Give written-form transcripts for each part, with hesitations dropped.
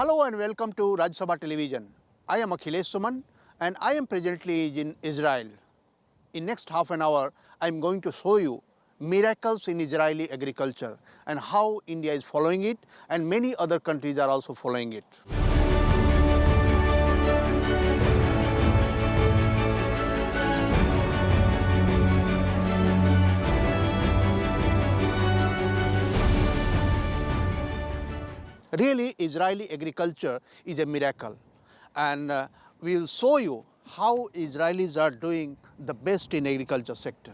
Hello and welcome to Rajya Sabha Television. I am Akhilesh Suman and I am presently in Israel. In next half an hour, I am going to show you miracles in Israeli agriculture and how India is following it and many other countries are also following it. Really, Israeli agriculture is a miracle, and we will show you how Israelis are doing the best in agriculture sector.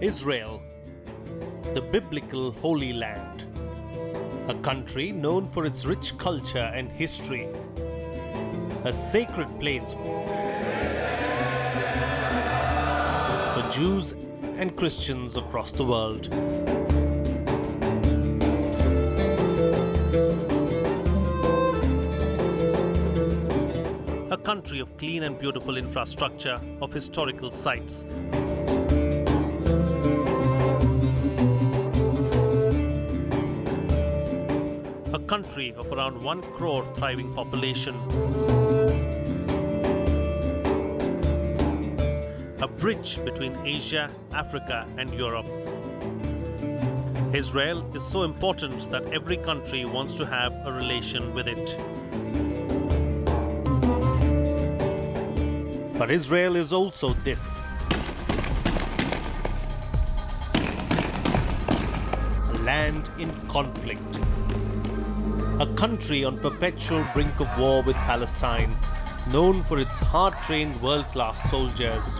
Israel, the biblical Holy Land, a country known for its rich culture and history, a sacred place for Jews and Christians across the world. A country of clean and beautiful infrastructure, of historical sites, a country of around 1 crore thriving population, a bridge between Asia, Africa and Europe. Israel is so important that every country wants to have a relation with it. But Israel is also this: a land in conflict. A country on perpetual brink of war with Palestine, known for its hard-trained world-class soldiers.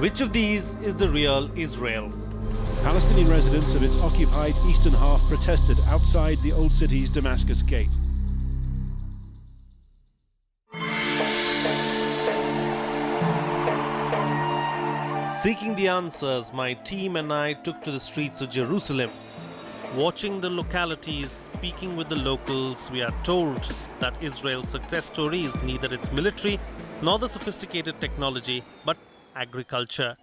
Which of these is the real Israel? Palestinian residents of its occupied eastern half protested outside the old city's Damascus gate. Seeking the answers, my team and I took to the streets of Jerusalem. Watching the localities, speaking with the locals, we are told that Israel's success story is neither its military nor the sophisticated technology, but agriculture.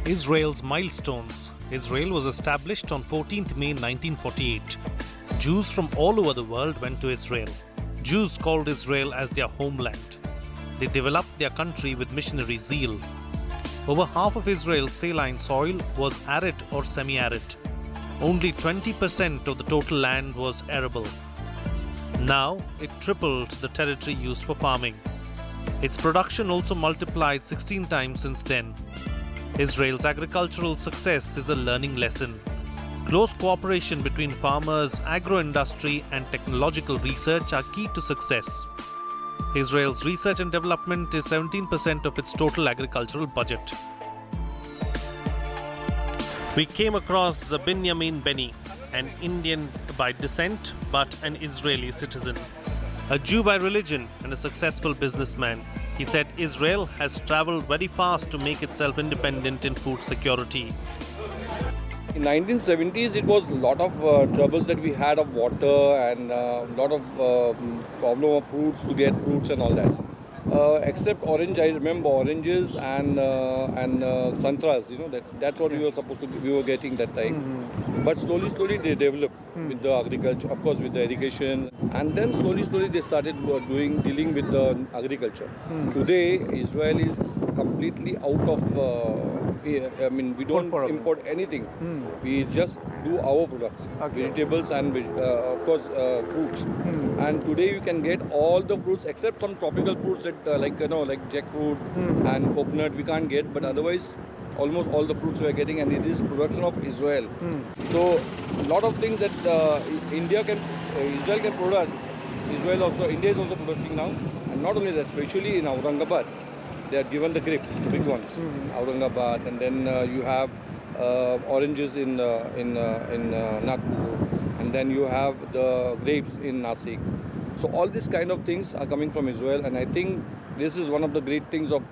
Israel's milestones. Israel was established on 14th May 1948. Jews from all over the world went to Israel. Jews called Israel as their homeland. They developed their country with missionary zeal. Over half of Israel's saline soil was arid or semi-arid. Only 20% of the total land was arable. Now it tripled the territory used for farming. Its production also multiplied 16 times since then. Israel's agricultural success is a learning lesson. Close cooperation between farmers, agro-industry and technological research are key to success. Israel's research and development is 17% of its total agricultural budget. We came across Binyamin Beni, an Indian by descent but an Israeli citizen. A Jew by religion and a successful businessman. He said Israel has traveled very fast to make itself independent in food security. In 1970s, it was a lot of troubles that we had of water and a lot of problem of fruits to get fruits and all that. Except orange, I remember oranges and santras. You know that's what we were getting that time. Mm-hmm. But slowly they developed with the agriculture, of course with the irrigation, and then slowly they started dealing with the agriculture. Today, Israel is completely out of. We don't import anything. We just do our products, vegetables and of course fruits. And today you can get all the fruits except some tropical fruits that like jackfruit and coconut we can't get, but otherwise almost all the fruits we are getting, and it is production of Israel. So a lot of things that Israel can produce Israel also, India is also producing now, and not only that, especially in Aurangabad, they are given the grapes, the big ones, Aurangabad, and then you have oranges in Nagpur, and then you have the grapes in Nasik. So all these kind of things are coming from Israel, and I think this is one of the great things of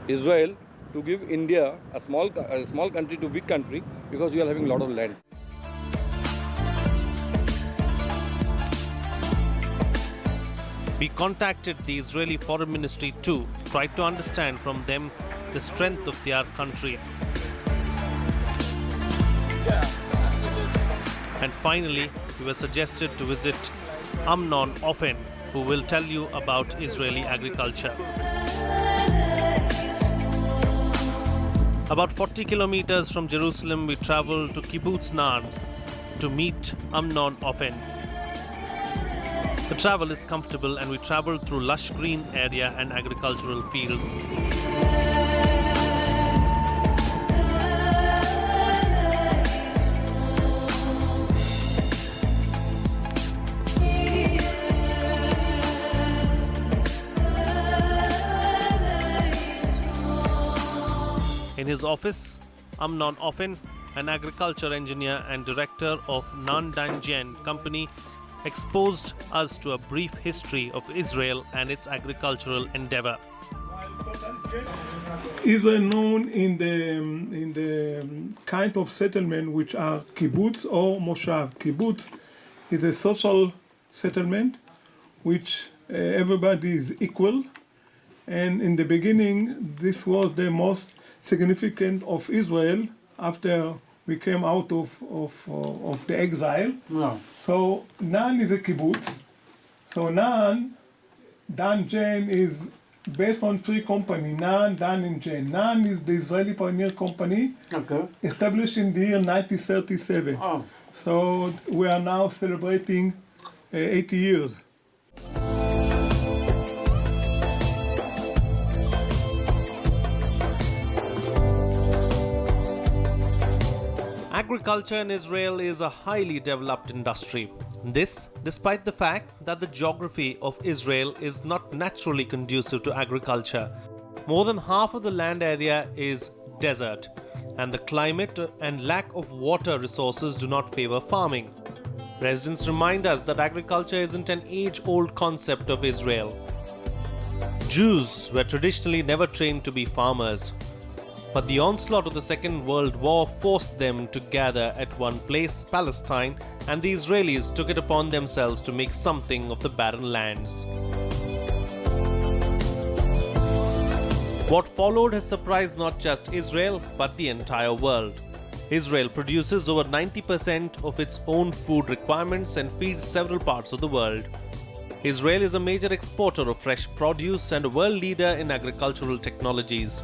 Israel, to give India, a small country, to big country, because we are having a lot of land. We contacted the Israeli Foreign Ministry too, tried to understand from them the strength of their country. And finally, we were suggested to visit Amnon Ofen, who will tell you about Israeli agriculture. About 40 kilometers from Jerusalem, we traveled to Kibbutz Naan to meet Amnon Ofen. The travel is comfortable and we traveled through lush green area and agricultural fields. In his office, Amnon Ofen, an agriculture engineer and director of Nan Danjian company, exposed us to a brief history of Israel and its agricultural endeavor. Israel known in the kind of settlement which are kibbutz or moshav. Kibbutz is a social settlement which everybody is equal, and in the beginning this was the most significant of Israel after we came out of the exile. Yeah. So Nan is a kibbutz. So Nan, Dan Jen is based on three companies, Nan, Dan and Jen. Nan is the Israeli pioneer company Okay. established in the year 1937. Oh. So we are now celebrating 80 years. Agriculture in Israel is a highly developed industry. This, despite the fact that the geography of Israel is not naturally conducive to agriculture. More than half of the land area is desert, and the climate and lack of water resources do not favor farming. Residents remind us that agriculture isn't an age-old concept of Israel. Jews were traditionally never trained to be farmers. But the onslaught of the Second World War forced them to gather at one place, Palestine, and the Israelis took it upon themselves to make something of the barren lands. What followed has surprised not just Israel, but the entire world. Israel produces over 90% of its own food requirements and feeds several parts of the world. Israel is a major exporter of fresh produce and a world leader in agricultural technologies.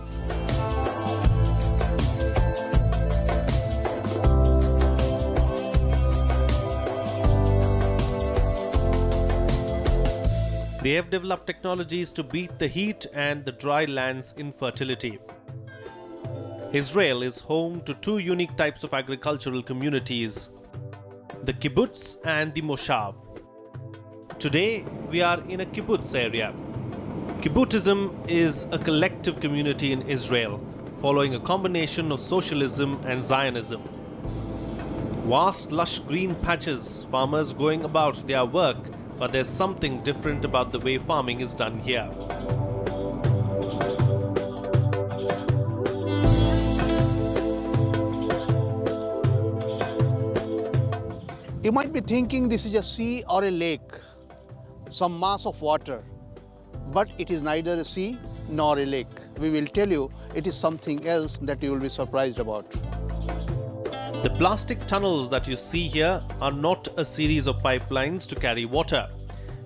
They have developed technologies to beat the heat and the dry land's infertility. Israel is home to two unique types of agricultural communities, the kibbutz and the moshav. Today, we are in a kibbutz area. Kibbutzism is a collective community in Israel, following a combination of socialism and Zionism. Vast, lush green patches, farmers going about their work, but there's something different about the way farming is done here. You might be thinking this is a sea or a lake, some mass of water, but it is neither a sea nor a lake. We will tell you it is something else that you will be surprised about. The plastic tunnels that you see here are not a series of pipelines to carry water.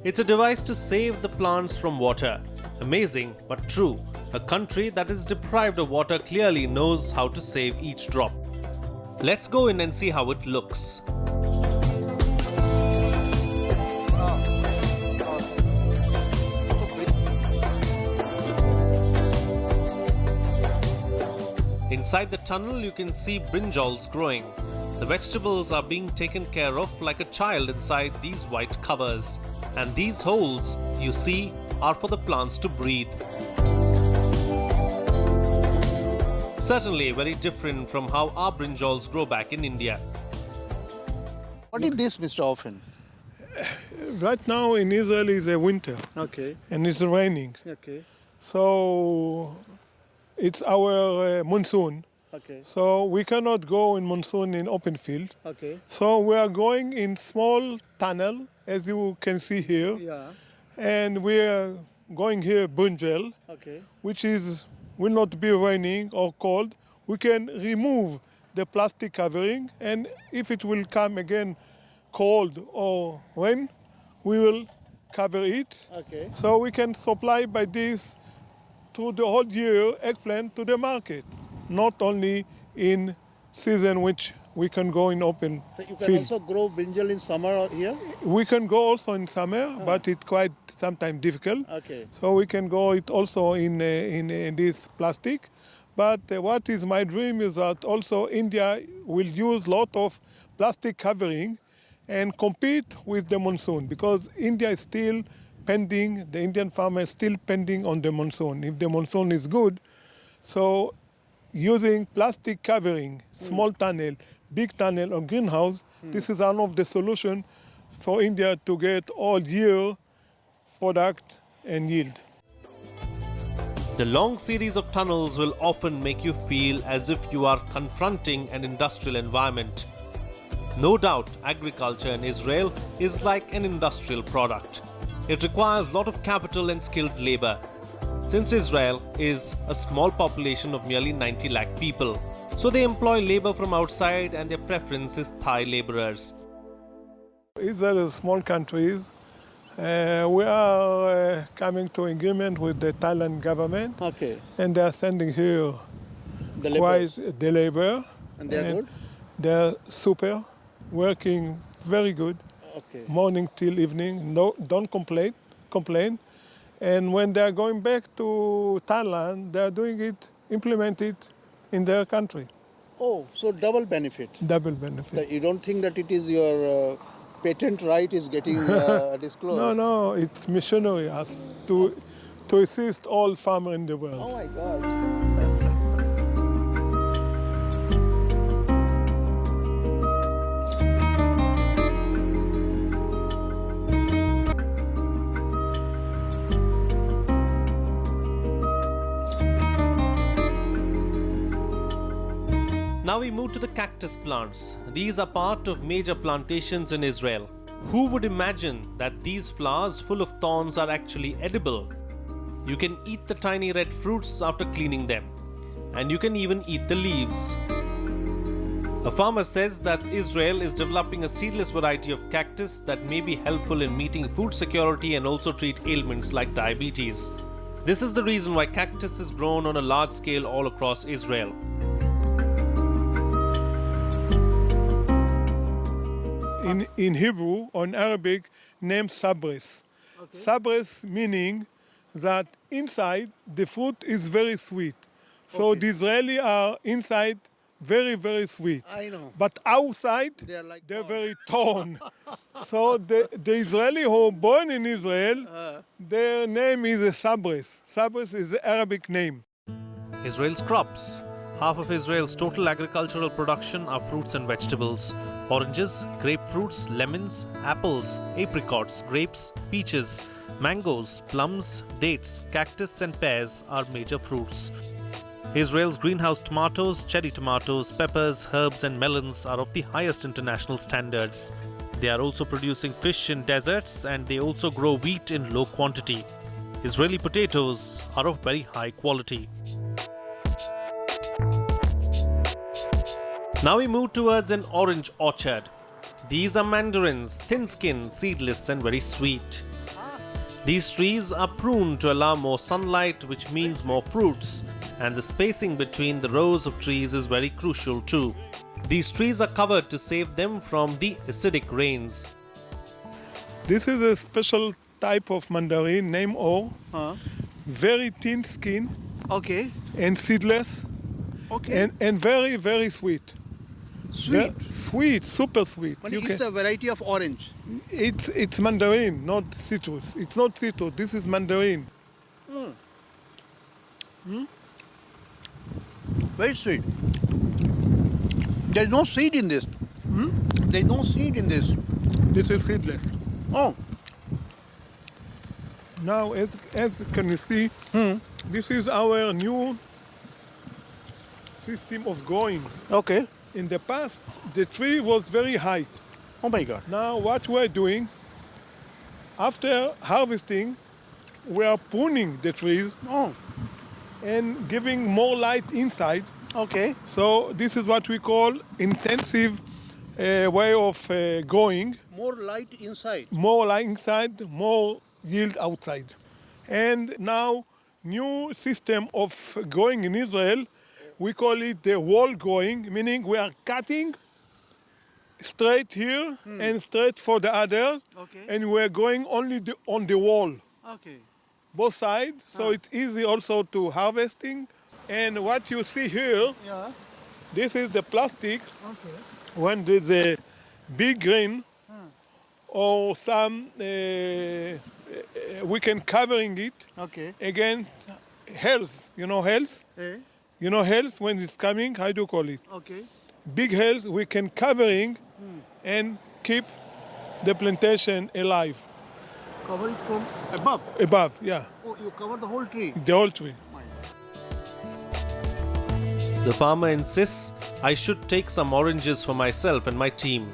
It's a device to save the plants from water. Amazing, but true. A country that is deprived of water clearly knows how to save each drop. Let's go in and see how it looks. Inside the tunnel, you can see brinjals growing. The vegetables are being taken care of like a child inside these white covers. And these holes you see are for the plants to breathe. Certainly very different from how our brinjals grow back in India. What is this, Mr. Offen? Right now in Israel is a winter Okay, and it's raining. okay, So it's our monsoon. okay, So we cannot go in monsoon in open field. okay. So we are going in small tunnel, as you can see here. Yeah, And we are going here brinjal, okay, which will not be raining or cold. We can remove the plastic covering, and if it will come again cold or rain, we will cover it. okay. So we can supply by this through the whole year eggplant to the market, not only in season which we can go in open So you can field. also grow brinjal in summer here? We can go also in summer, but it's quite sometimes difficult. Okay. So we can go it also in this plastic. But what is my dream is that also India will use lot of plastic covering and compete with the monsoon, because India is still pending, the Indian farmer is still pending on the monsoon. If the monsoon is good, so using plastic covering, small tunnel, big tunnel or greenhouse, this is one of the solution for India to get all year product and yield. The long series of tunnels will often make you feel as if you are confronting an industrial environment. No doubt, agriculture in Israel is like an industrial product. It requires a lot of capital and skilled labor. Since Israel is a small population of merely 90 lakh people, so they employ labor from outside and their preference is Thai laborers. Israel is a small country. We are coming to agreement with the Thailand government, Okay. and they are sending here The quite laborers. the labor. And they are good? They are super, working very good, Okay. morning till evening. No, don't complain. And when they are going back to Thailand, they are doing it, implement it in their country. Oh, so double benefit. Double benefit. You don't think that it is your patent right is getting disclosed? No, it's missionary us to assist all farmers in the world. Oh my God. Now we move to the cactus plants. These are part of major plantations in Israel. Who would imagine that these flowers full of thorns are actually edible? You can eat the tiny red fruits after cleaning them, and you can even eat the leaves. A farmer says that Israel is developing a seedless variety of cactus that may be helpful in meeting food security and also treat ailments like diabetes. This is the reason why cactus is grown on a large scale all across Israel. In Hebrew or in Arabic, named sabres. Okay. Sabres meaning that inside the fruit is very sweet. So Okay. the Israeli are inside very, very sweet. I know. But outside, They are like they're thorns. very torn. So the Israeli who are born in Israel, their name is a sabres. Sabres is the Arabic name. Israel's crops. Half of Israel's total agricultural production are fruits and vegetables. Oranges, grapefruits, lemons, apples, apricots, grapes, peaches, mangoes, plums, dates, cactus and pears are major fruits. Israel's greenhouse tomatoes, cherry tomatoes, peppers, herbs and melons are of the highest international standards. They are also producing fish in deserts, and they also grow wheat in low quantity. Israeli potatoes are of very high quality. Now we move towards an orange orchard. These are mandarins, thin-skinned, seedless and very sweet. These trees are pruned to allow more sunlight, which means more fruits, and the spacing between the rows of trees is very crucial too. These trees are covered to save them from the acidic rains. This is a special type of mandarin named Or, very thin skin Okay. and seedless Okay. and very, very sweet. Sweet. Sweet, super sweet. But You it's a variety of orange. it's mandarin, not citrus. It's not citrus. This is mandarin. Very sweet. There's no seed in this. There's no seed in this. This is seedless. Oh, Now, as can you see, this is our new system of growing. okay. In the past, the tree was very high. Oh my God. Now, what we're doing, after harvesting, we are pruning the trees Oh, and giving more light inside. okay. So this is what we call intensive way of growing. More light inside. More light inside, more yield outside. And now, new system of growing in Israel, we call it the wall growing, meaning we are cutting straight here and straight for the others, Okay. and we're going only on the wall, Okay. both sides, so it's easy also to harvesting. And what you see here, Yeah. this is the plastic. Okay. When there's a big rain or some, we can covering it Okay. against health. You know health? Eh? You know health when it's coming, how do you call it? Okay. Big health, we can covering and keep the plantation alive. Cover it from above. Above, yeah, Oh, you cover the whole tree. the whole tree. The farmer insists I should take some oranges for myself and my team.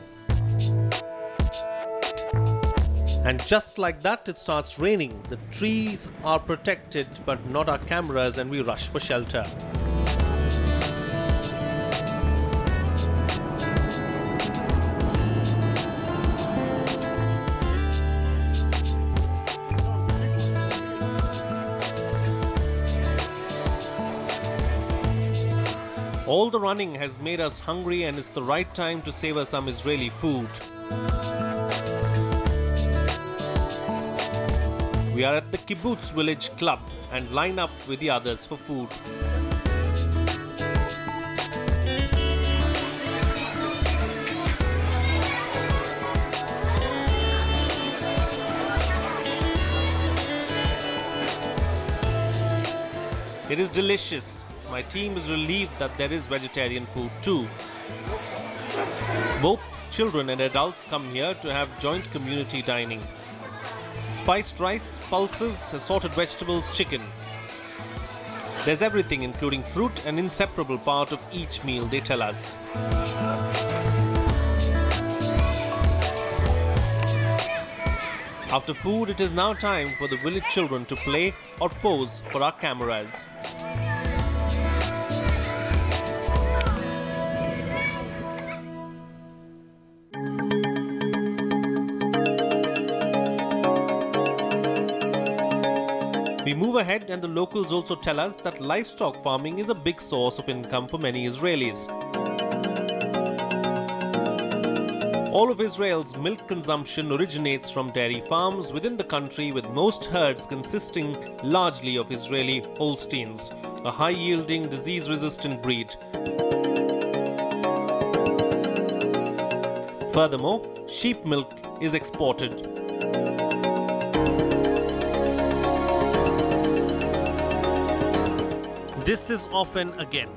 And just like that, it starts raining. The trees are protected, but not our cameras, and we rush for shelter. All the running has made us hungry, and it's the right time to savor some Israeli food. We are at the Kibbutz Village Club and line up with the others for food. It is delicious. My team is relieved that there is vegetarian food too. Both children and adults come here to have joint community dining. Spiced rice, pulses, assorted vegetables, chicken. There's everything, including fruit, an inseparable part of each meal, they tell us. After food, it is now time for the village children to play or pose for our cameras. We move ahead, and the locals also tell us that livestock farming is a big source of income for many Israelis. All of Israel's milk consumption originates from dairy farms within the country, with most herds consisting largely of Israeli Holsteins, a high-yielding, disease-resistant breed. Furthermore, sheep milk is exported. This is often again.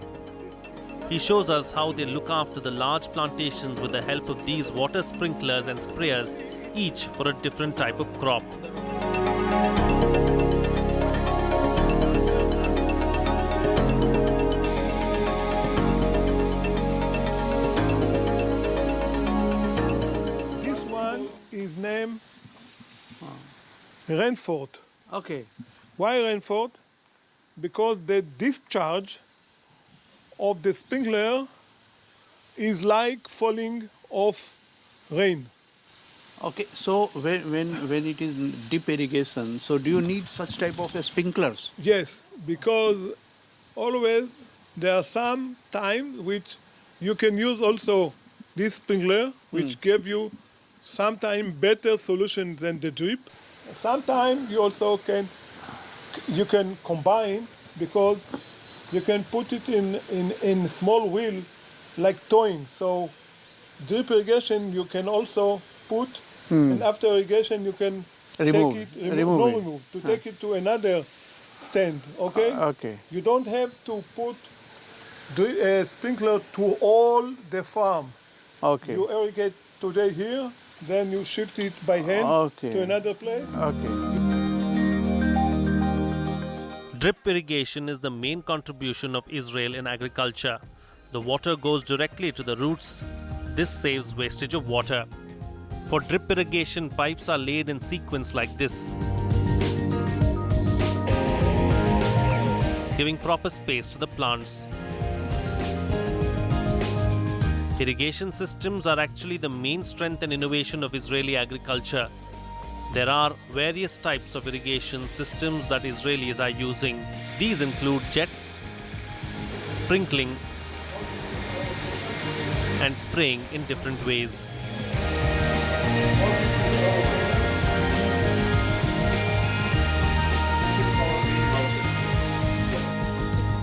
He shows us how they look after the large plantations with the help of these water sprinklers and sprayers, each for a different type of crop. This one is named Rainford. Okay. Why Rainford? Because the discharge of the sprinkler is like falling of rain. Okay. So when it is deep irrigation, so do you need such type of sprinklers? Yes, because always there are some times which you can use also this sprinkler, which give you sometimes better solution than the drip. Sometimes you also can combine, because you can put it in small wheel like towing. So drip irrigation you can also put, and after irrigation you can Remove. take it, Remove it. take it to another stand, okay? Okay. You don't have to put sprinkler to all the farm. Okay. You irrigate today here, then you shift it by hand Okay. to another place. Okay. Drip irrigation is the main contribution of Israel in agriculture. The water goes directly to the roots. This saves wastage of water. For drip irrigation, pipes are laid in sequence like this, giving proper space to the plants. Irrigation systems are actually the main strength and innovation of Israeli agriculture. There are various types of irrigation systems that Israelis are using. These include jets, sprinkling, and spraying in different ways.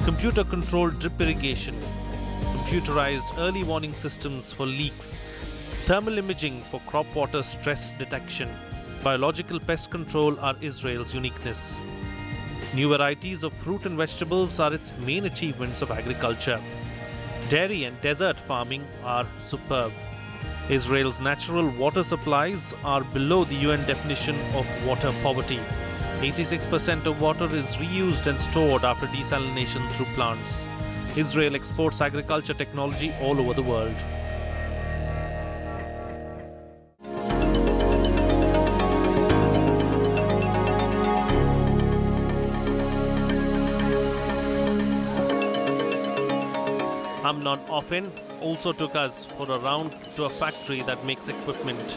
Computer-controlled drip irrigation, computerized early warning systems for leaks, thermal imaging for crop water stress detection, biological pest control are Israel's uniqueness. New varieties of fruit and vegetables are its main achievements of agriculture. Dairy and desert farming are superb. Israel's natural water supplies are below the UN definition of water poverty. 86% of water is reused and stored after desalination through plants. Israel exports agriculture technology all over the world. Amnon Offen also took us for a round to a factory that makes equipment.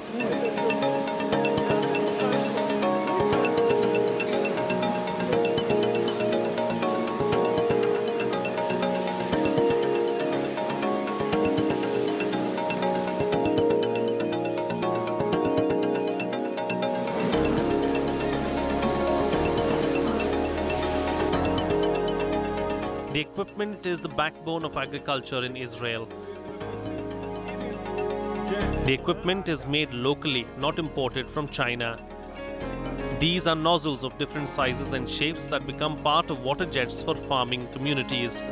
The equipment is the backbone of agriculture in Israel. The equipment is made locally, not imported from China. These are nozzles of different sizes and shapes that become part of water jets for farming communities.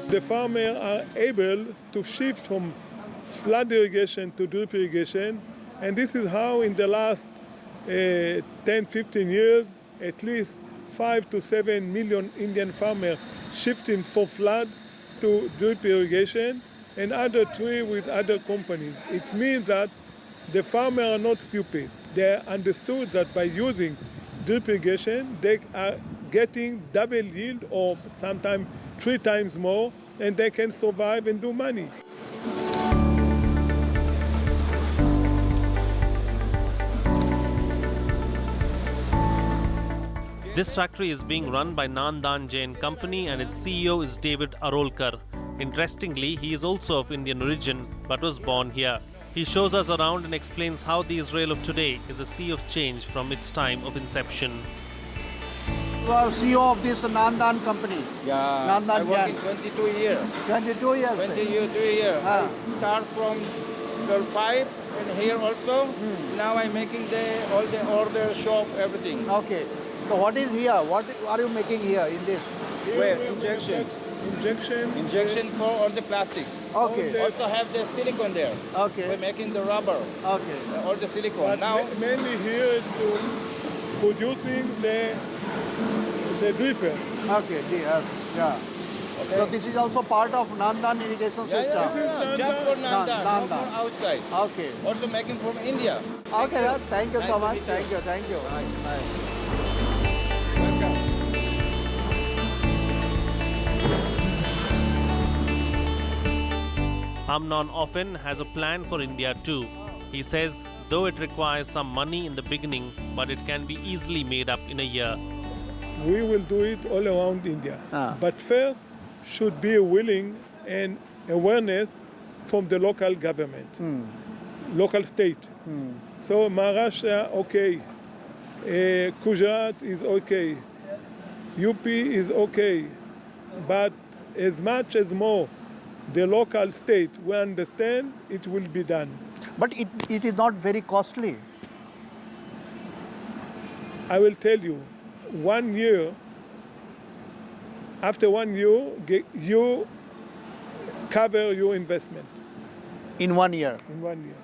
The farmers are able to shift from flood irrigation to drip irrigation, and this is how in the last 10-15 years at least 5 to 7 million Indian farmers shifting from flood to drip irrigation, and other 3 with other companies. It means that the farmers are not stupid. They understood that by using drip irrigation they are getting double yield or sometimes 3 times more, and they can survive and do money. This factory is being run by Nandan Jain Company and its CEO is David Arolkar. Interestingly, he is also of Indian origin but was born here. He shows us around and explains how the Israel of today is a sea of change from its time of inception. You are CEO of this Nandan company. Yeah, Nandan I work Jain. in 22 years. 22 years. 22 years. Ah. I start from the pipe and here also. Now I'm making all the order, shop, everything. Okay. So what is here? What are you making here in this? Where? Injection. Injection for all the plastic. Okay. Also have the silicone there. Okay. We're making the rubber. Okay. All the silicone. But Now, mainly here is to producing the dripper. Okay. Yeah. okay. So this is also part of Nandan irrigation system. Just for Nanda, not Nanda. for outside. Okay. Also making from India. Okay, sir. Thank you so much. Thank you. Thank you. Welcome. Amnon Offen has a plan for India too. He says, though it requires some money in the beginning, but it can be easily made up in a year. We will do it all around India. Ah. But first should be a willing and awareness from the local government, local state. So Maharashtra, okay. Gujarat is okay. UP is okay. But as much as more the local state will understand, it will be done. But it is not very costly. I will tell you, 1 year, after 1 year, you cover your investment In 1 year. in 1 year.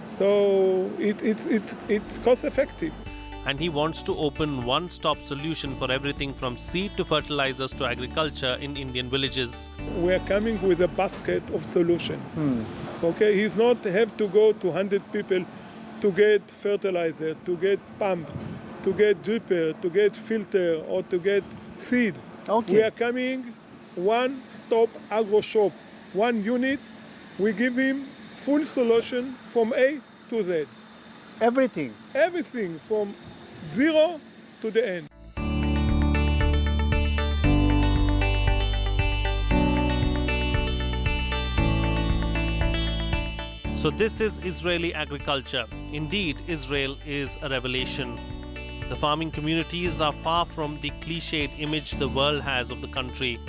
So it's cost effective. And he wants to open one-stop solution for everything from seed to fertilizers to agriculture in Indian villages. We are coming with a basket of solution. Okay, he's not have to go to 100 people to get fertilizer, to get pump, to get dripper, to get filter, or to get seed. Okay. We are coming one-stop agro shop, one unit. We give him full solution from A to Z. Everything. Everything from zero to the end. So this is Israeli agriculture. Indeed, Israel is a revelation. The farming communities are far from the cliched image the world has of the country.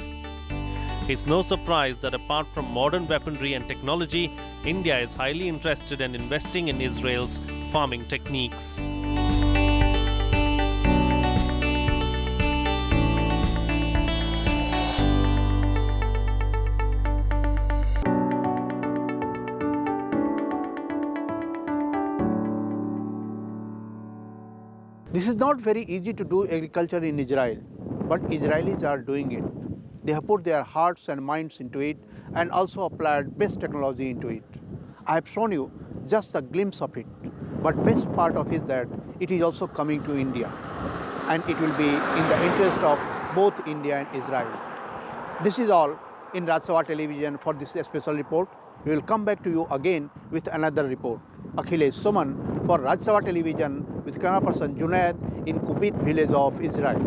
It's no surprise that apart from modern weaponry and technology, India is highly interested in investing in Israel's farming techniques. This is not very easy to do agriculture in Israel, but Israelis are doing it. They have put their hearts and minds into it and also applied best technology into it. I have shown you just a glimpse of it, but best part of it is that it is also coming to India, and it will be in the interest of both India and Israel. This is all in Rajya Sabha television for this special report. We will come back to you again with another report. Akhilesh, Suman for Rajya Sabha television with camera person Junaid in Kubit village of Israel.